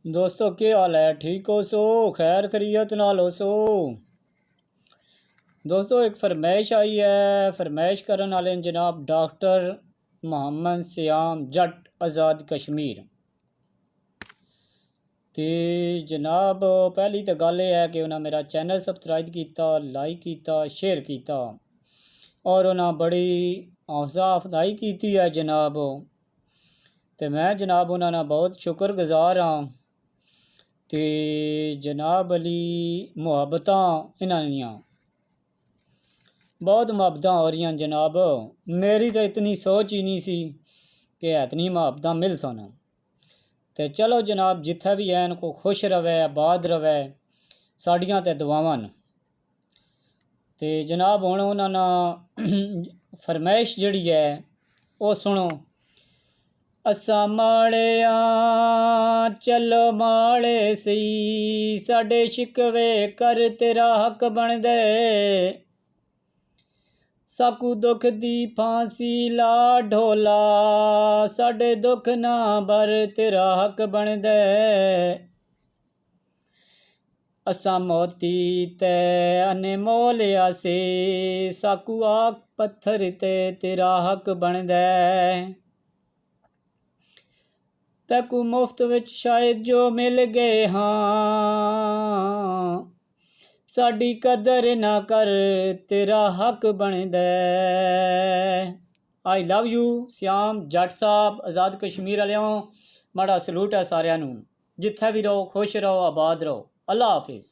दोस्तों क्या हाल है? ठीक हो सो? खैर खैरियत नाल हो सो? दोस्तों एक फरमाइश आई है, फरमाइश करने वाले जनाब डॉक्टर मोहम्मद सियाम जट आज़ाद कश्मीर। तो जनाब पहली तो गल यह है कि उन्हें मेरा चैनल सबसक्राइब किया, लाइक किया, शेयर किया और उन्हें बड़ी हौसला अफजाई की है जनाब। तो मैं जनाब उन्होंने बहुत शुक्रगुजार हाँ। तो जनाब अली मुहब्बत इन्हों बहुत मुहब्बत हो रही जनाब। मेरी तो इतनी सोच ही नहीं सी कि इतनी मुहब्बत मिल सन। तो चलो जनाब जिथे भी है इनको खुश रवे, आबाद रवे, साड़ियाँ तो दुआवां न। तो जनाब हुण उन्होंने फरमाइश जिहड़ी है वो सुनो। असा माड़िया चलो माड़े सी, साडे शिकवे कर तेरा हक बन दे, साकू दुख दी फांसी ला ढोला, साडे दुख ना भर तेरा हक बन दे, असा मोती ते अनमोल आसे, साकू आख पत्थर ते तेरा हक बन दे, तैकू मुफ्त विच शायद जो मिल गए हाँ, साडी कदर ना कर तेरा हक बन दे। आई लव यू सियाम जट साहब आज़ाद कश्मीर वालों। बड़ा सलूट है सारिਆਂ ਨੂੰ। जिथे भी रहो खुश रहो, आबाद रहो। अल्लाह हाफिज़।